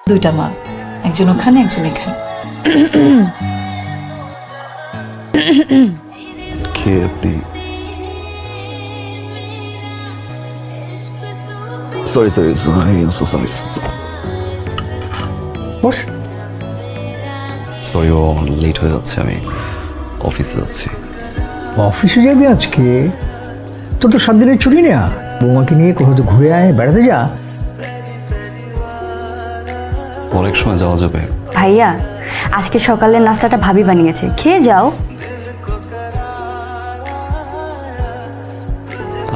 দুইটা মা, একজন ওখানে একজন এখানে। কে আপনি? Sorry sorry sorry sorry boss. Sorry, ও লেট হয়ে যাচ্ছে, আমি অফিসে যাচ্ছি। অফিসে যাবি আজকে? তোর তো 7 দিনের ছুটি না, বৌমাকে নিয়ে কোথাও তো ঘুরে আয়, বেড়াতে যা। অনেক সময় যাওয়া যাবে। ভাইয়া, আজকে সকালের নাস্তাটা ভাবি বানিয়েছে, খেয়ে যাও।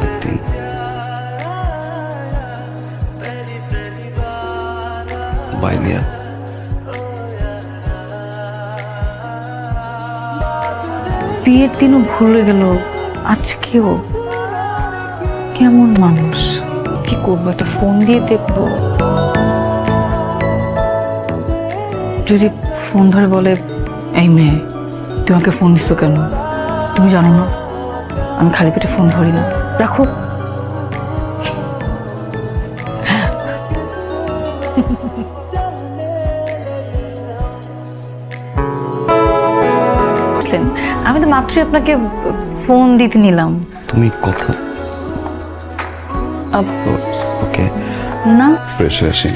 একদিন বাই দিয়া। বিয়ের দিনও ভুলে গেল, আজকেও। কেমন মানুষ! কি করবো, একটা ফোন দিয়ে দেখবো। যদি ফোন ধরে বলে, এই মেয়ে তুই আমাকে ফোন দিচ্ছ কেন? তুমি জানো না আমি খালি পেটে ফোন ধরি না, রাখো। আমি তো মাত্রই আপনাকে ফোন দিতে নিলাম। তুমি কথা ওকে না ফ্রেশ হয়ে আসি।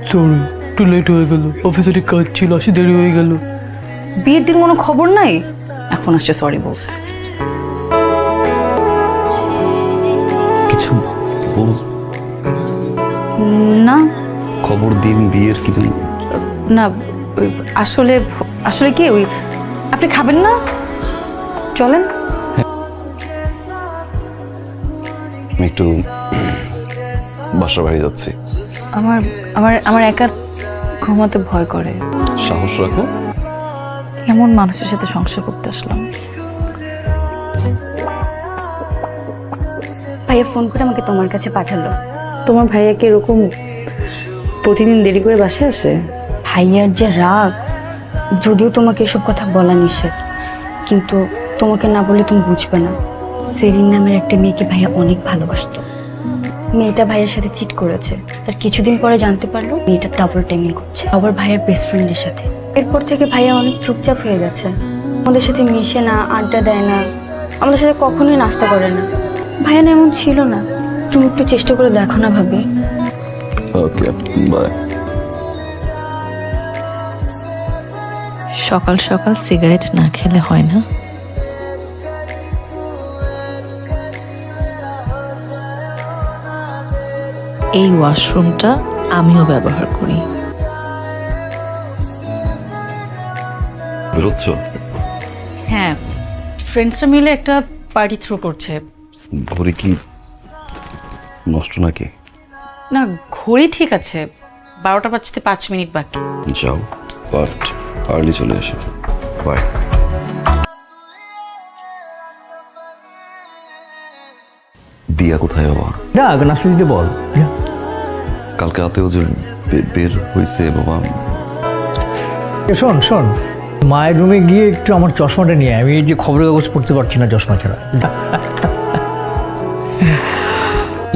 সরি, একটু লেট হয়ে গেল, অফিসে কাজ ছিল, আসি দেরি হয়ে গেল। বিয়ের দিন কোনো খবর নাই, এখন আসছে সরি বলতে। কিছু বল, না খবর দিন বিয়ের কি জন্য? না, ওই আসলে আসলে কি, ওই আপনি খাবেন না, চলেন। আমি একটু বাসার বাড়ি যাচ্ছি। আমার আমার আমার একা ঘুমাতে ভয় করে। সাহস রাখো। এমন মানুষের সাথে সংসার করতে আসলাম। ভাইয়া ফোন করে আমাকে তোমার কাছে পাঠালো। তোমার ভাইয়াকে এরকম প্রতিদিন দেরি করে বাসায় আসে? ভাইয়ার যে রাগ, যদিও তোমাকে এসব কথা বলা নিষেধ, কিন্তু তোমাকে না বললে তুমি বুঝবে না। সেরিন নামের একটা মেয়েকে ভাইয়া অনেক ভালোবাসতো। মেয়েটা ভাইয়ের সাথে চিট করেছে, তার কিছুদিন পরে জানতে পারলো মেয়েটা ডাবল টাইমিং করছে, আবার ভাইয়ের বেস্ট ফ্রেন্ডের সাথে। এরপর থেকে ভাইয়া অনেক চুপচাপ হয়ে গেছে, আমাদের সাথে মিশে না, আড্ডা দেয় না, আমাদের সাথে কখনোই নাস্তা করে না। ভাইয়া না এমন ছিল না। তুমি একটু চেষ্টা করে দেখো না ভাবি। Okay bye. সকাল সকাল সিগারেট না খেলে হয় না। এই ওয়াশরুমটা আমিও ব্যবহার করি। বেরোচ্ছ? হ্যাঁ, ফ্রেন্ডসরা মিলে একটা পার্টি থ্রো করছে। ঘড়ি কি নষ্ট নাকি? না, ঘড়ি ঠিক আছে, 12টা বাজতে 5 মিনিট বাকি। যাও, বাট আর্লি চলে এসো। বাই। দিয়া কোথায় বাবা? না, নাস্তা দিতে বল। যা। কালকে রাতেও যে বের হয়েছে বাবা। শোন শোন, মায়ের রুমে গিয়ে একটু আমার চশমাটা নিয়ে আয়। আমি এই যে খবরের কাগজ পড়তে পারছি না চশমা ছাড়া।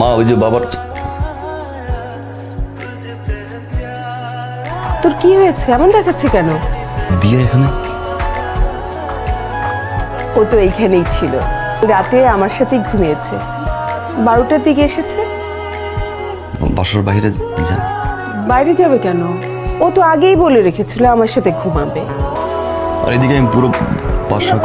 মা, ওই যে বাবার। তোর কি হয়েছে, এমন দেখাচ্ছে কেন? দিয়া এখানে? ও তো এইখানেই ছিল, রাতে আমার সাথেই ঘুমিয়েছে, 12টার দিকে এসেছে। বাসার বাইরে যায়? বাইরে যাবে কেন? ও তো আগেই বলে রেখেছিল আমার সাথে ঘুমাবে। আর এদিকে আমি পুরো বাসা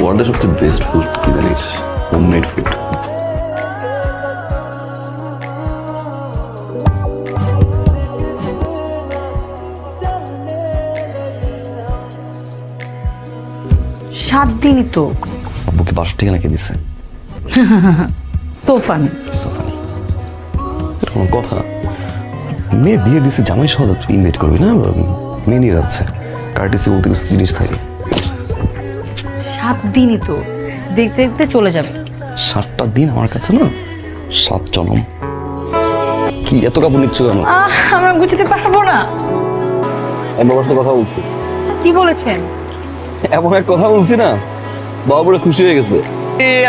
ওয়ার্ল্ডের সবচেয়ে বেস্ট ফুড কি জানিস? Homemade food. সাত দিনই তো। আব্বুকে বাসার ঠিকানা কে দিছে? সোফান। সোফানি। এটা কোনো কথা? মেয়ে বিয়ে দিছে, জামাই সহ ইনভাইট করবি না? মেয়ে নিয়ে যাচ্ছে, কার্টিসি বলতে কিছু জিনিস থাকে। 7 দিনই তো, দেখতে দেখতে চলে যাবে। 7টা দিন আমার কাছে না 7 জনম। কি এত কাপড় নিচ্ছ কেন? আমরা গুছাতে পারবো না। আমি বাবার সাথে কথা বলছি। কি বলেছেন? এমন এক কথা বলছি না, বাবা বলে খুশি হয়ে গেছে।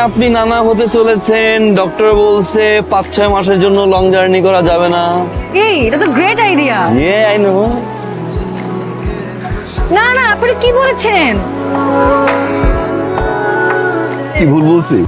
আপনি নানা হতে চলেছেন, ডক্টর বলছে 5-6 মাসের জন্য লং জার্নি করা যাবে না। এই এটা তো গ্রেট আইডিয়া। I know. না না, আপনি কি বলেছেন? কি ভুল বলছি?